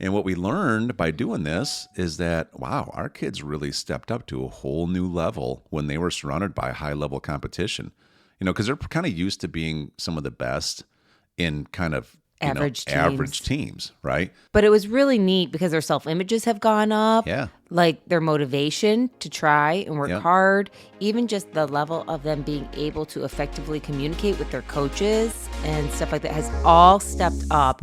And what we learned by doing this is that, wow, our kids really stepped up to a whole new level when they were surrounded by high level competition. Because they're kind of used to being some of the best in kind of, average teams, right? But it was really neat because their self-images have gone up. Yeah. Like their motivation to try and work hard, even just the level of them being able to effectively communicate with their coaches and stuff like that has all stepped up.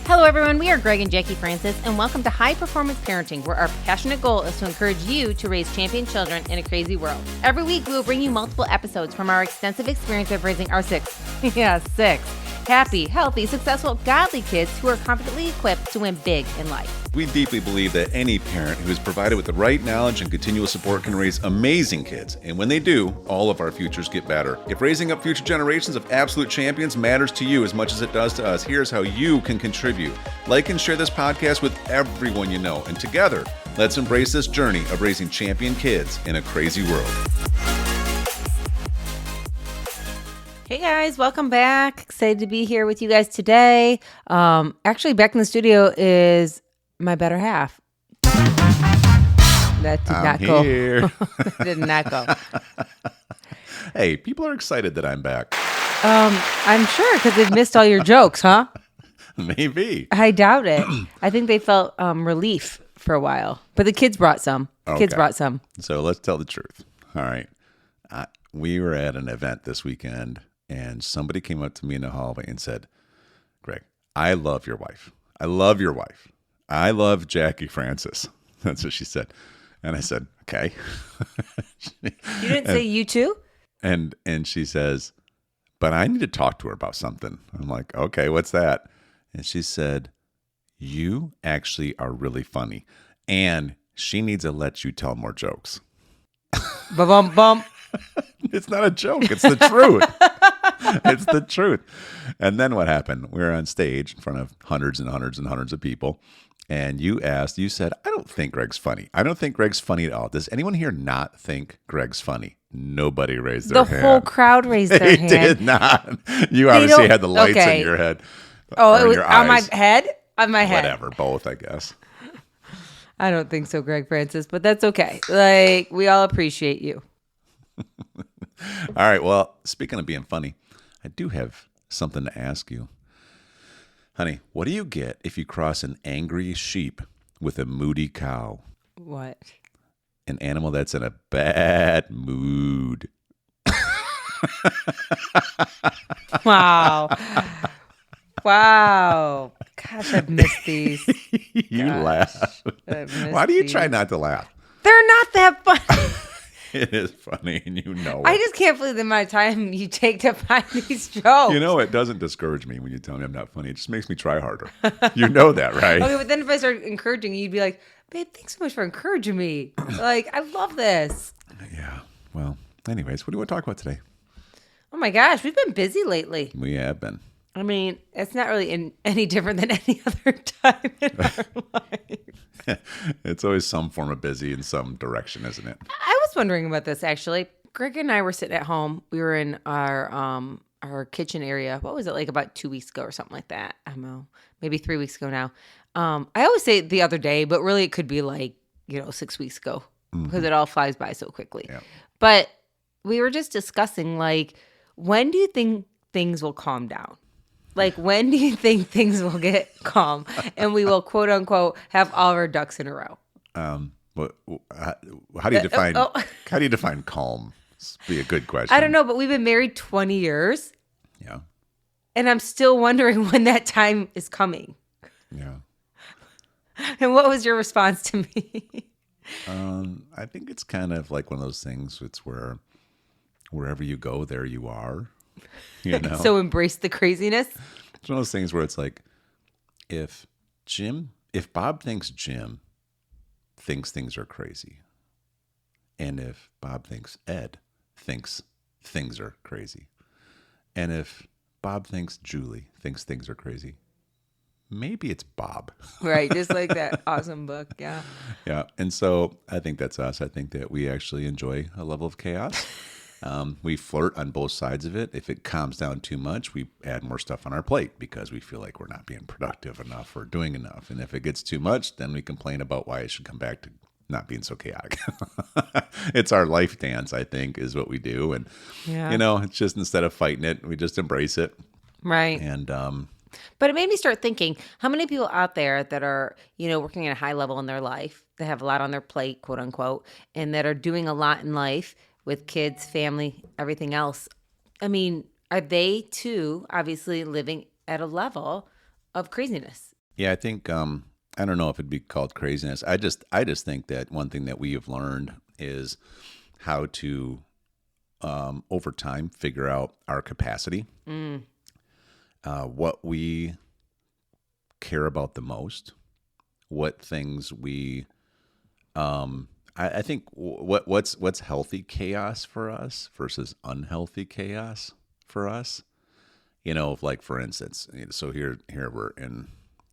Hello, everyone. We are Greg and Jacquie Francis, and welcome to High Performance Parenting, where our passionate goal is to encourage you to raise champion children in a crazy world. Every week, we will bring you multiple episodes from our extensive experience of raising our six happy, healthy, successful, godly kids who are confidently equipped to win big in life. We deeply believe that any parent who is provided with the right knowledge and continual support can raise amazing kids. And when they do, all of our futures get better. If raising up future generations of absolute champions matters to you as much as it does to us, here's how you can contribute. Like and share this podcast with everyone you know. And together, let's embrace this journey of raising champion kids in a crazy world. Hey guys, welcome back. Excited to be here with you guys today. Actually, back in the studio is my better half. That did not go. That did not go. Hey, people are excited that I'm back. I'm sure because they've missed all your jokes, huh? Maybe. I doubt it. I think they felt relief for a while, but the kids brought some. Kids brought some. So let's tell the truth. All right. We were at an event this weekend, and somebody came up to me in the hallway and said, Greg, I love your wife. I love your wife. I love Jacquie Francis. That's what she said. And I said, okay. You didn't say you too? And she says, but I need to talk to her about something. I'm like, okay, what's that? And she said, you actually are really funny. And she needs to let you tell more jokes. Bum bum. It's not a joke. It's the truth. It's the truth. And then what happened? We were on stage in front of hundreds and hundreds and hundreds of people. And you said, I don't think Greg's funny. I don't think Greg's funny at all. Does anyone here not think Greg's funny? Nobody raised their hand. The whole crowd raised their hand. They did not. You obviously had the lights in your head. Oh, it was on my head? On my head. Whatever, both, I guess. I don't think so, Greg Francis, but that's okay. Like, we all appreciate you. All right. Well, speaking of being funny, I do have something to ask you. Honey, what do you get if you cross an angry sheep with a moody cow? What? An animal that's in a bad mood. Wow. Wow. Gosh, I've missed these. You laugh. Why do you try not to laugh? They're not that funny. It is funny, and you know it. I just can't believe the amount of time you take to find these jokes. It doesn't discourage me when you tell me I'm not funny. It just makes me try harder. You know that, right? Okay, but then if I start encouraging you, you'd be like, babe, thanks so much for encouraging me. Like, I love this. Yeah. Well, anyways, what do you want to talk about today? Oh my gosh, we've been busy lately. We have been. I mean, it's not really any different than any other time in our life. It's always some form of busy in some direction, isn't it? I was wondering about this, actually. Greg and I were sitting at home. We were in our kitchen area. What was it, like about 2 weeks ago or something like that? I don't know. Maybe 3 weeks ago now. I always say the other day, but really it could be like, 6 weeks ago because it all flies by so quickly. Yeah. But we were just discussing, like, when do you think things will calm down? Like, when do you think things will get calm and we will, quote unquote, have all of our ducks in a row? But how do you define how do you define calm? This would be a good question. I don't know, but we've been married 20 years. Yeah. And I'm still wondering when that time is coming. Yeah. And what was your response to me? I think it's kind of like one of those things. It's wherever you go, there you are. So embrace the craziness. It's one of those things where it's like, if Bob thinks Jim thinks things are crazy, and if Bob thinks Ed thinks things are crazy, and if Bob thinks Julie thinks things are crazy, maybe it's Bob. Right, just like that awesome book, yeah. Yeah, and so I think that's us. I think that we actually enjoy a level of chaos. We flirt on both sides of it. If it calms down too much, we add more stuff on our plate because we feel like we're not being productive enough or doing enough. And if it gets too much, then we complain about why it should come back to not being so chaotic. It's our life dance, I think, is what we do. And, it's just instead of fighting it, we just embrace it. Right. And, but it made me start thinking, how many people out there that are, working at a high level in their life, that have a lot on their plate, quote unquote, and that are doing a lot in life with kids, family, everything else. I mean, are they too obviously living at a level of craziness? Yeah, I think I don't know if it'd be called craziness. I just think that one thing that we have learned is how to over time figure out our capacity, what we care about the most, what things we I think what's healthy chaos for us versus unhealthy chaos for us. Like for instance, so here we're in.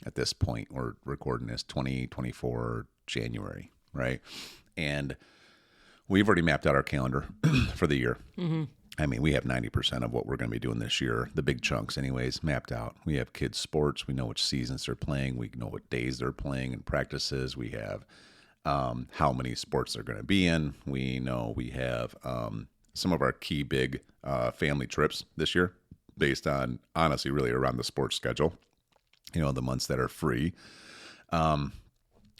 At this point, we're recording this 2024 January, right? And we've already mapped out our calendar for the year. Mm-hmm. I mean, we have 90% of what we're going to be doing this year, the big chunks anyways, mapped out. We have kids' sports. We know which seasons they're playing. We know what days they're playing and practices. We have how many sports they're going to be in. We know we have some of our key big family trips this year based on, honestly, really around the sports schedule. The months that are free.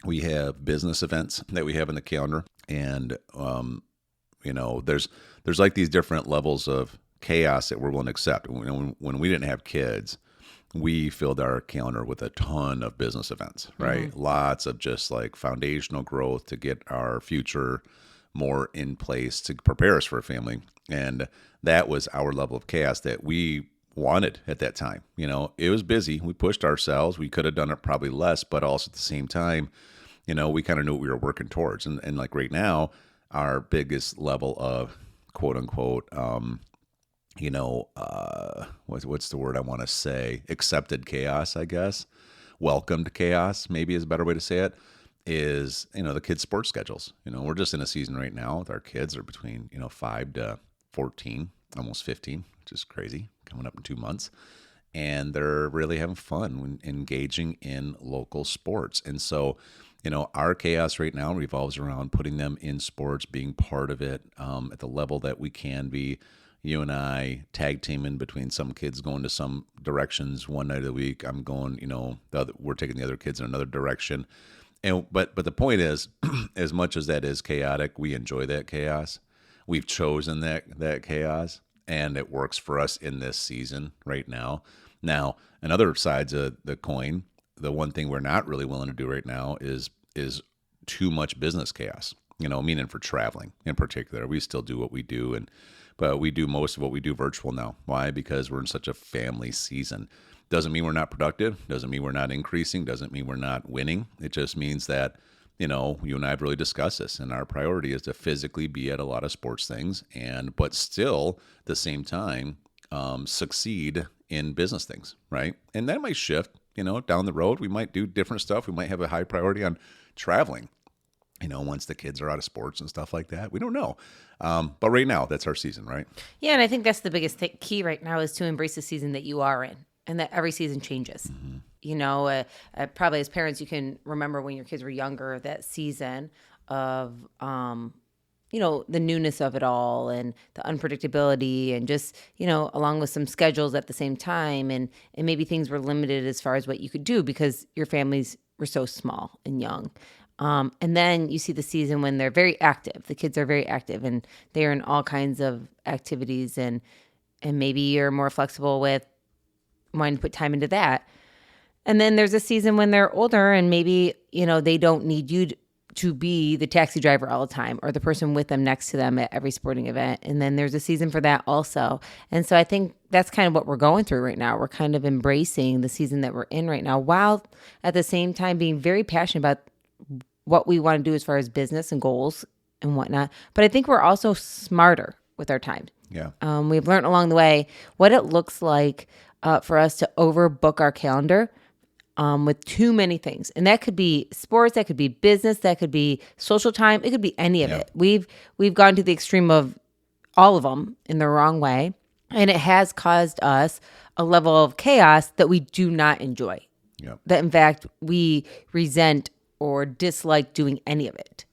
We have business events that we have in the calendar. And, there's like these different levels of chaos that we're willing to accept. When we didn't have kids, we filled our calendar with a ton of business events, right? Mm-hmm. Lots of just like foundational growth to get our future more in place to prepare us for a family. And that was our level of chaos that we wanted at that time. It was busy. We pushed ourselves. We could have done it probably less, but also at the same time, we kind of knew what we were working towards. And like right now, our biggest level of quote unquote, what's the word I want to say? Accepted chaos, I guess. Welcomed chaos, maybe is a better way to say it, is, the kids' sports schedules. We're just in a season right now with our kids are between, 5 to 14, almost 15, which is crazy, coming up in 2 months. And they're really having fun when engaging in local sports. And so, our chaos right now revolves around putting them in sports, being part of it at the level that we can be. You and I tag teaming between some kids going to some directions one night of the week. I'm going, we're taking the other kids in another direction. And but the point is, as much as that is chaotic, we enjoy that chaos. We've chosen that chaos, and it works for us in this season right now. Now, on other sides of the coin, the one thing we're not really willing to do right now is too much business chaos. Meaning for traveling in particular. We still do what we do, but we do most of what we do virtual now. Why? Because we're in such a family season. Doesn't mean we're not productive. Doesn't mean we're not increasing. Doesn't mean we're not winning. It just means that, you and I have really discussed this, and our priority is to physically be at a lot of sports things, but still at the same time succeed in business things, right? And that might shift, down the road. We might do different stuff. We might have a high priority on traveling, once the kids are out of sports and stuff like that. We don't know. But right now, that's our season, right? Yeah, and I think that's the biggest key right now is to embrace the season that you are in, and that every season changes. Mm-hmm. Probably as parents, you can remember when your kids were younger, that season of, the newness of it all and the unpredictability and just, along with some schedules at the same time. And maybe things were limited as far as what you could do because your families were so small and young. And then you see the season when they're very active. The kids are very active and they're in all kinds of activities and maybe you're more flexible with wanting to put time into that. And then there's a season when they're older and maybe, they don't need you to be the taxi driver all the time or the person with them next to them at every sporting event. And then there's a season for that also. And so I think that's kind of what we're going through right now. We're kind of embracing the season that we're in right now, while at the same time being very passionate about what we want to do as far as business and goals and whatnot. But I think we're also smarter with our time. Yeah. We've learned along the way what it looks like for us to overbook our calendar with too many things. And that could be sports, that could be business, that could be social time. It could be any of it. We've gone to the extreme of all of them in the wrong way. And it has caused us a level of chaos that we do not enjoy. Yep. That, in fact, we resent or dislike doing any of it.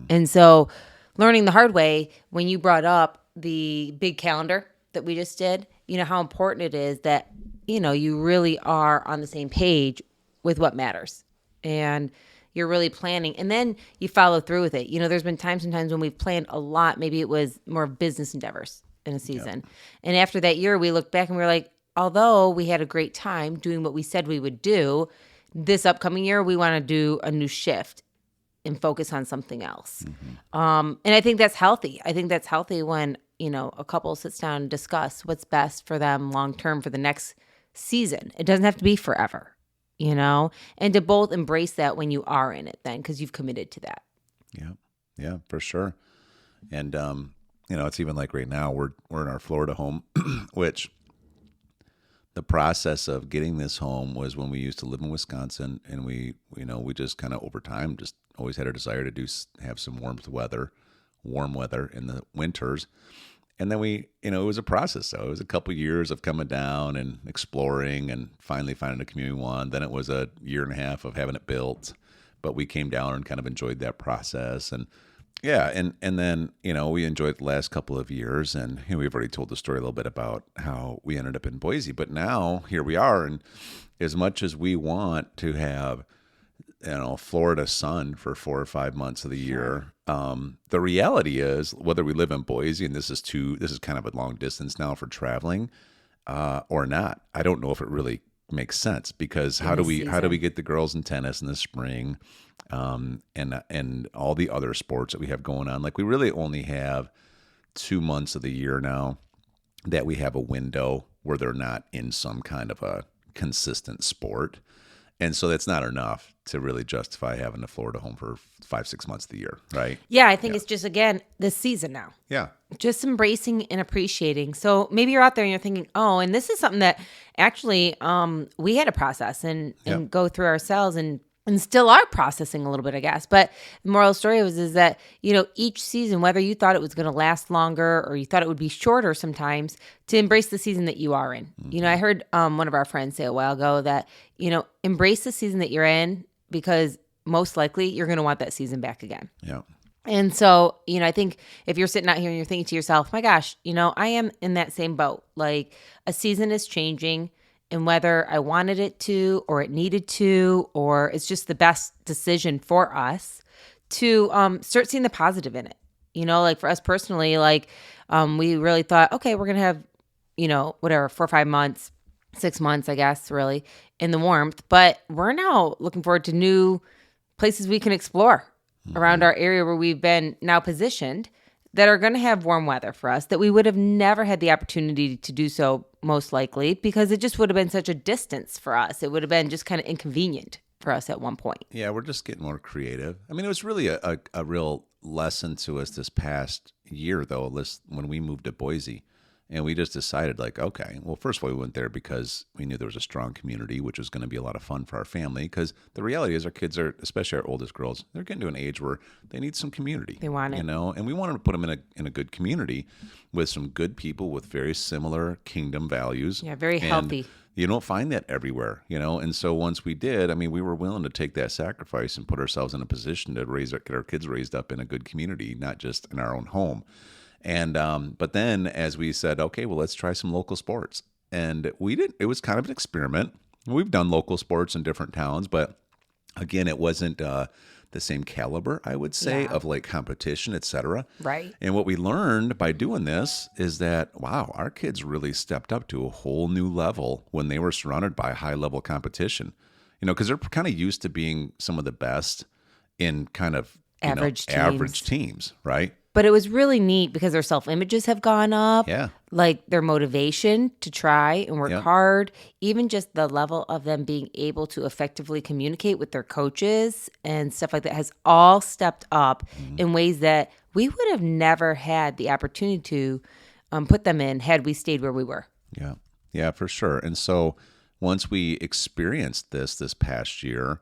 And so learning the hard way, when you brought up the big calendar that we just did, how important it is that, you really are on the same page with what matters. And you're really planning. And then you follow through with it. There's been times when we've planned a lot. Maybe it was more business endeavors in a season. Yep. And after that year, we looked back and we were like, although we had a great time doing what we said we would do, this upcoming year, we want to do a new shift and focus on something else. And I think that's healthy. I think that's healthy when, a couple sits down and discuss what's best for them long-term for the next season. It doesn't have to be forever, and to both embrace that when you are in it then, because you've committed to that. Yeah. Yeah, for sure. And, it's even like right now we're in our Florida home, which the process of getting this home was when we used to live in Wisconsin, and we just kind of over time just always had a desire to have some warm weather in the winters. And then it was a process. So it was a couple years of coming down and exploring and finally finding a community one. Then it was a year and a half of having it built, but we came down and kind of enjoyed that process. And yeah, and then, we enjoyed the last couple of years, and we've already told the story a little bit about how we ended up in Boise, but now here we are. And as much as we want to have, Florida sun for 4 or 5 months of the year, the reality is whether we live in Boise, and this is kind of a long distance now for traveling, or not, I don't know if it really makes sense, because how do we get the girls in tennis in the spring, and all the other sports that we have going on? Like, we really only have 2 months of the year now that we have a window where they're not in some kind of a consistent sport. And so that's not enough to really justify having a Florida home for 5-6 months of the year, right? Yeah, I think it's just, again, this season now. Yeah. Just embracing and appreciating. So maybe you're out there and you're thinking, oh, and this is something that actually we had to process and go through ourselves and still are processing a little bit, I guess. But the moral of the story is that, each season, whether you thought it was going to last longer or you thought it would be shorter sometimes, to embrace the season that you are in. I heard one of our friends say a while ago that, embrace the season that you're in, because most likely you're going to want that season back again. Yeah. And so, I think if you're sitting out here and you're thinking to yourself, my gosh, I am in that same boat. Like, a season is changing. And whether I wanted it to, or it needed to, or it's just the best decision for us to start seeing the positive in it. Like for us personally, we really thought, okay, we're going to have, 4 or 5 months, 6 months, I guess, really, in the warmth. But we're now looking forward to new places we can explore around our area where we've been now positioned, that are going to have warm weather for us, that we would have never had the opportunity to do so, most likely, because it just would have been such a distance for us. It would have been just kind of inconvenient for us at one point. Yeah, we're just getting more creative. I mean, it was really a real lesson to us this past year, though, when we moved to Boise. And we just decided, okay, well, first of all, we went there because we knew there was a strong community, which was going to be a lot of fun for our family. Because the reality is our kids are, especially our oldest girls, they're getting to an age where they need some community. They want it. And we wanted to put them in a good community with some good people with very similar kingdom values. Yeah, very healthy. You don't find that everywhere, And so once we did, we were willing to take that sacrifice and put ourselves in a position to get our kids raised up in a good community, not just in our own home. And but then as we said, okay, well, let's try some local sports. And it was kind of an experiment. We've done local sports in different towns, but again, it wasn't the same caliber, I would say, of competition, et cetera. Right. And what we learned by doing this is that, wow, our kids really stepped up to a whole new level when they were surrounded by high level competition, because they're kind of used to being some of the best in kind of average teams, right? But it was really neat because their self-images have gone up. Yeah. Like their motivation to try and work hard, even just the level of them being able to effectively communicate with their coaches and stuff like that has all stepped up in ways that we would have never had the opportunity to put them in had we stayed where we were. Yeah. Yeah, for sure. And so once we experienced this past year,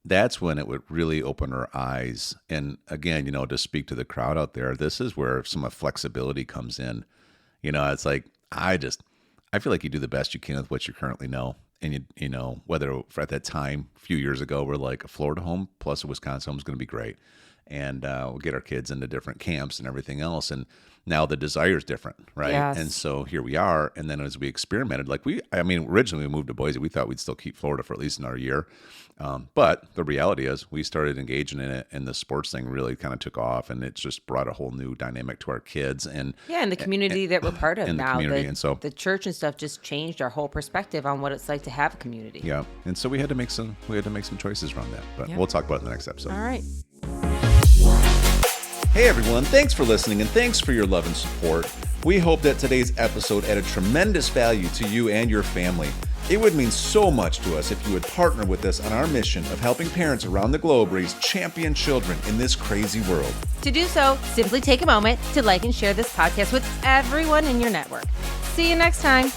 that's when it would really open our eyes. And again, to speak to the crowd out there, this is where some of flexibility comes in. It's like, I feel like you do the best you can with what you currently know. And whether at that time, a few years ago, we're like a Florida home plus a Wisconsin home is going to be great. And we'll get our kids into different camps and everything else. And now the desire is different, right? Yes. And so here we are. And then as we experimented, originally we moved to Boise. We thought we'd still keep Florida for at least another year. But the reality is we started engaging in it, and the sports thing really kind of took off, and it just brought a whole new dynamic to our kids. And the community that we're part of and now. The community. And so the church and stuff just changed our whole perspective on what it's like to have a community. Yeah. And so we had to make some choices around that. But we'll talk about it in the next episode. All right. Hey everyone, thanks for listening and thanks for your love and support. We hope that today's episode added tremendous value to you and your family. It would mean so much to us if you would partner with us on our mission of helping parents around the globe raise champion children in this crazy world. To do so, simply take a moment to like and share this podcast with everyone in your network. See you next time.